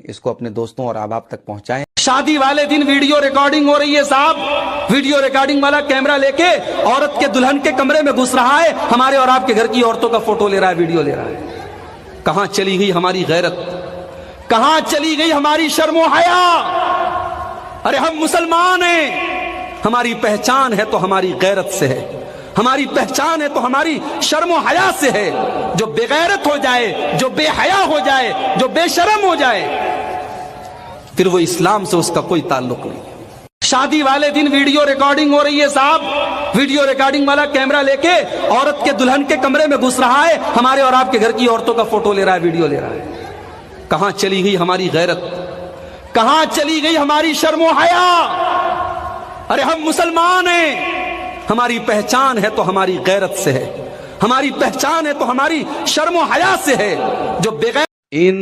اس کو اپنے دوستوں اور احباب تک پہنچائیں۔ شادی والے دن ویڈیو ریکارڈنگ ہو رہی ہے صاحب، ویڈیو ریکارڈنگ والا کیمرہ لے کے عورت کے دلہن کے کمرے میں گھس رہا ہے، ہمارے اور آپ کے گھر کی عورتوں کا فوٹو لے رہا ہے، ویڈیو لے رہا ہے۔ کہاں چلی گئی ہماری غیرت، کہاں چلی گئی ہماری شرم و حیا؟ ارے ہم مسلمان ہیں، ہماری پہچان ہے تو ہماری غیرت سے ہے، ہماری پہچان ہے تو ہماری شرم و حیا سے ہے۔ جو بے غیرت ہو جائے، جو بے حیا ہو جائے، جو بے شرم ہو جائے، پھر وہ اسلام سے اس کا کوئی تعلق نہیں۔ شادی والے دن ویڈیو ریکارڈنگ ہو رہی ہے صاحب، ویڈیو ریکارڈنگ والا کیمرہ لے کے عورت کے دلہن کے کمرے میں گھس رہا ہے، ہمارے اور آپ کے گھر کی عورتوں کا فوٹو لے رہا ہے، ویڈیو لے رہا ہے۔ کہاں چلی گئی ہماری غیرت، کہاں چلی گئی ہماری شرم و حیا؟ ارے ہم مسلمان ہیں، ہماری پہچان ہے تو ہماری غیرت سے ہے، ہماری پہچان ہے تو ہماری شرم و حیا سے ہے۔ جو بغیر ان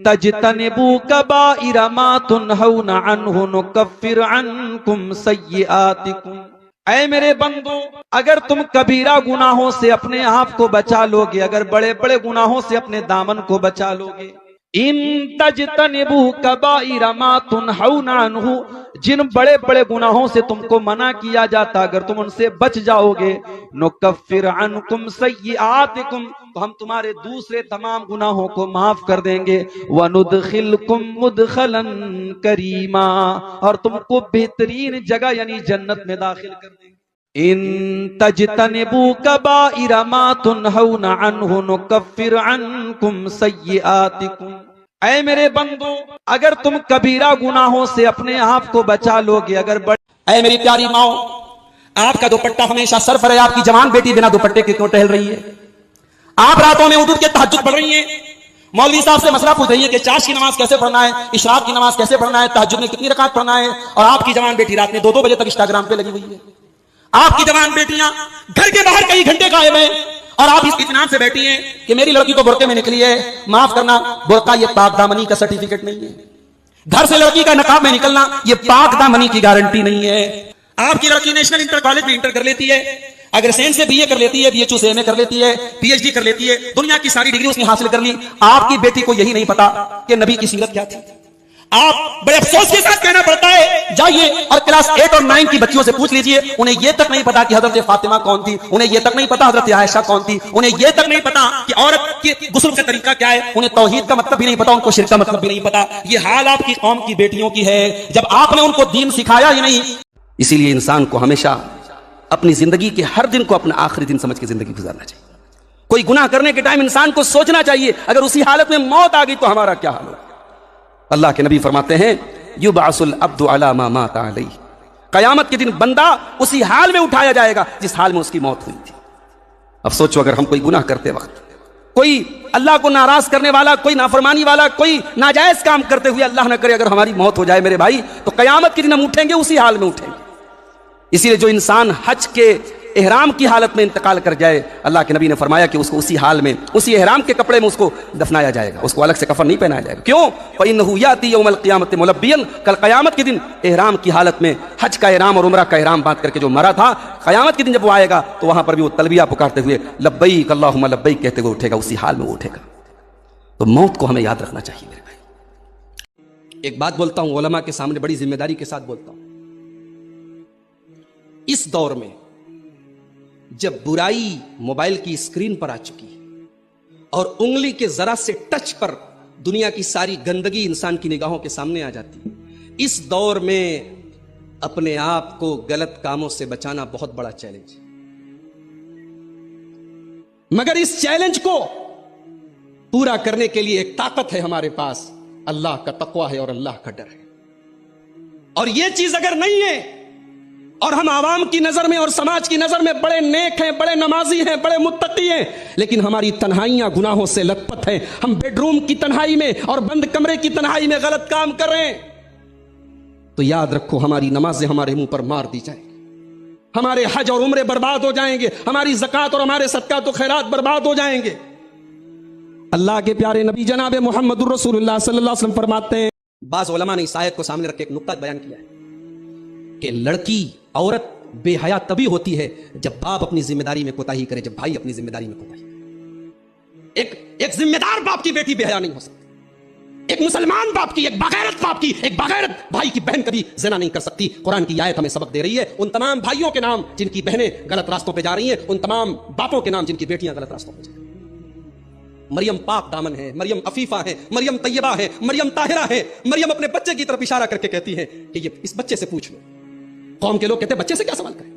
تجتنبوا کبائر ما تنہون عنہ نکفر عنکم سیئاتکم، اے میرے بندو اگر تم کبیرہ گناہوں سے اپنے آپ کو بچا لو گے، اگر بڑے بڑے گناہوں سے اپنے دامن کو بچا لو گے، ان تجتنبوا کبائر ما تنہون عنہ، جن بڑے بڑے گناہوں سے تم کو منع کیا جاتا اگر تم ان سے بچ جاؤ گے، نکفر عنکم سیئاتکم، تو ہم تمہارے دوسرے تمام گناہوں کو معاف کر دیں گے، وندخلکم مدخلا کریما، اور تم کو بہترین جگہ یعنی جنت میں داخل کر دیں گے۔ ان تجتنبوا کبائر ما تنہون عنہ نکفر عنکم سیئاتکم، اے میرے بندو اگر تم کبیرہ گناہوں سے اپنے آپ کو بچا لو گے، اگر اے میری پیاری ماں، آپ کا دوپٹہ ہمیشہ سر پر ہے، آپ کی جوان بیٹی بنا دوپٹے کے کیوں ٹہل رہی ہے؟ آپ راتوں میں وضو کے تہجد پڑھ رہی ہیں، مولوی صاحب سے مسئلہ پوچھ رہی ہے کہ چاش کی نماز کیسے پڑھنا ہے، اشراق کی نماز کیسے پڑھنا ہے، تہجد میں کتنی رکعت پڑھنا ہے، اور آپ کی جوان بیٹی رات میں 2 بجے تک انسٹاگرام پہ لگی ہوئی ہے۔ آپ کی جوان بیٹیاں گھر کے باہر کئی گھنٹے قائم ہیں، اور آپ اس اطمینان سے بیٹھی ہیں کہ میری لڑکی تو برقعے میں نکلی ہے۔ معاف کرنا، برقع یہ پاک دامنی کا سرٹیفکیٹ نہیں ہے، گھر سے لڑکی کا نقاب میں نکلنا یہ پاک دامنی کی گارنٹی نہیں ہے۔ آپ کی لڑکی نیشنل انٹر کالج میں انٹر کر لیتی ہے، اگر سینس سے بی اے کر لیتی ہے، بی ایچ یو سے ایم اے کر لیتی ہے، پی ایچ ڈی کر لیتی ہے، دنیا کی ساری ڈگری اس نے حاصل کر لی، آپ کی بیٹی کو یہی نہیں پتا کہ نبی کی سیرت کیا تھی۔ آپ بڑے افسوس کے ساتھ کہنا پڑتا ہے، جائیے اور کلاس 8 اور 9 کی بچیوں سے پوچھ لیجئے، انہیں یہ تک نہیں پتا کہ حضرت فاطمہ کون تھی، انہیں یہ تک نہیں پتا حضرت عائشہ کون تھی، انہیں یہ تک نہیں پتا کہ عورت کے غسل کا طریقہ کیا ہے، انہیں توحید کا مطلب بھی نہیں پتا، ان کو شرک کا مطلب بھی نہیں پتا۔ یہ حال آپ کی قوم کی بیٹیوں کی ہے جب آپ نے ان کو دین سکھایا ہی نہیں۔ اسی لیے انسان کو ہمیشہ اپنی زندگی کے ہر دن کو اپنا آخری دن سمجھ کے زندگی گزارنا چاہیے۔ کوئی گناہ کرنے کے ٹائم انسان کو سوچنا چاہیے اگر اسی حالت میں موت آ گئی تو ہمارا کیا حال ہوگا۔ اللہ کے نبی فرماتے ہیں یبعث العبد علی ما مات علیہ، قیامت کے دن بندہ اسی حال میں اٹھایا جائے گا جس حال میں اس کی موت ہوئی تھی۔ اب سوچو اگر ہم کوئی گناہ کرتے وقت، کوئی اللہ کو ناراض کرنے والا، کوئی نافرمانی والا، کوئی ناجائز کام کرتے ہوئے اللہ نہ کرے اگر ہماری موت ہو جائے میرے بھائی، تو قیامت کے دن ہم اٹھیں گے اسی حال میں اٹھیں گے۔ اسی لیے جو انسان حج کے احرام کی حالت میں انتقال کر جائے، اللہ کے نبی نے فرمایا کہ اس کو اسی حال میں، اسی احرام کے کپڑے میں اس کو دفنایا جائے گا، اس کو الگ سے کفن نہیں پہنایا جائے گا۔ کیوں؟ فَإِنَّهُ يَأْتِي يَوْمَ الْقِيَامَةِ مُلَبِّيًا، کل قیامت کے دن احرام کی حالت میں، حج کا احرام اور عمرہ کا احرام باندھ کر کے جو مرا تھا، قیامت کے دن جب وہ آئے گا تو وہاں پر بھی وہ تلبیہ پکارتے ہوئے لبیک اللہم لبیک کہتے ہوئے اٹھے گا، اسی حال میں وہ اٹھے گا۔ تو موت کو ہمیں یاد رکھنا چاہیے میرے بھائی۔ ایک بات بولتا ہوں، علماء کے سامنے بڑی ذمہ داری کے ساتھ بولتا ہوں، اس دور میں جب برائی موبائل کی اسکرین پر آ چکی اور انگلی کے ذرا سے ٹچ پر دنیا کی ساری گندگی انسان کی نگاہوں کے سامنے آ جاتی، اس دور میں اپنے آپ کو غلط کاموں سے بچانا بہت بڑا چیلنج ہے۔ مگر اس چیلنج کو پورا کرنے کے لیے ایک طاقت ہے ہمارے پاس، اللہ کا تقویٰ ہے اور اللہ کا ڈر ہے۔ اور یہ چیز اگر نہیں ہے اور ہم عوام کی نظر میں اور سماج کی نظر میں بڑے نیک ہیں، بڑے نمازی ہیں، بڑے متقی ہیں، لیکن ہماری تنہائیاں گناہوں سے لت پت ہیں، ہم بیڈ روم کی تنہائی میں اور بند کمرے کی تنہائی میں غلط کام کر رہے ہیں، تو یاد رکھو ہماری نمازیں ہمارے منہ پر مار دی جائیں گی، ہمارے حج اور عمرے برباد ہو جائیں گے، ہماری زکوٰۃ اور ہمارے صدقات و خیرات برباد ہو جائیں گے۔ اللہ کے پیارے نبی جناب محمد الرسول اللہ صلی اللہ علیہ وسلم فرماتے ہیں، بعض علماء نے اس آیت کو سامنے رکھ کے ایک نقطہ بیان کیا ہے کہ لڑکی، عورت بے حیا تبھی ہوتی ہے جب باپ اپنی ذمہ داری میں کوتاہی کرے، جب بھائی اپنی ذمہ داری میں کوتاہی کرے۔ ایک ذمہ دار باپ کی بیٹی بے حیا نہیں ہو سکتی۔ ایک مسلمان باپ کی، ایک بغیرت باپ کی، ایک بغیرت بھائی کی بہن کبھی زنا نہیں کر سکتی. قرآن کی آیت ہمیں سبق دے رہی ہے. ان تمام بھائیوں کے نام جن کی بہنیں غلط راستوں پہ جا رہی ہیں، ان تمام باپوں کے نام جن کی بیٹیاں غلط راستوں پہ جا رہی ہیں. مریم پاک دامن ہے، مریم عفیفہ ہے، مریم طیبہ ہے، مریم طاہرہ ہے. مریم اپنے بچے کی طرف اشارہ کر کے کہتی ہے کہ یہ اس بچے سے پوچھ لو. قوم کے لوگ کہتے ہیں بچے سے کیا سوال کریں،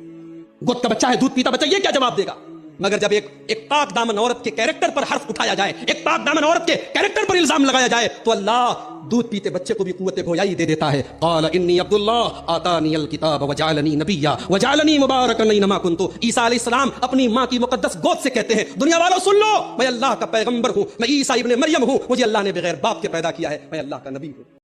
گود کا بچہ ہے، دودھ پیتا بچہ، یہ کیا جواب دے گا؟ مگر جب ایک پاک دامن عورت کے کیریکٹر پر حرف اٹھایا جائے، ایک پاک دامن عورت کے کیریکٹر پر الزام لگایا جائے، تو اللہ دودھ پیتے بچے کو بھی قوت گویائی دے دیتا ہے. قال انی عبد اللہ آتانی الکتاب وجعلنی نبیا وجعلنی مبارکا اینما کنت. عیسیٰ علیہ السلام اپنی ماں کی مقدس گود سے کہتے ہیں دنیا والوں سن لو، میں اللہ کا پیغمبر ہوں، میں عیسیٰ ابن مریم ہوں، مجھے اللہ نے بغیر باپ کے پیدا کیا ہے، میں اللہ کا نبی ہوں.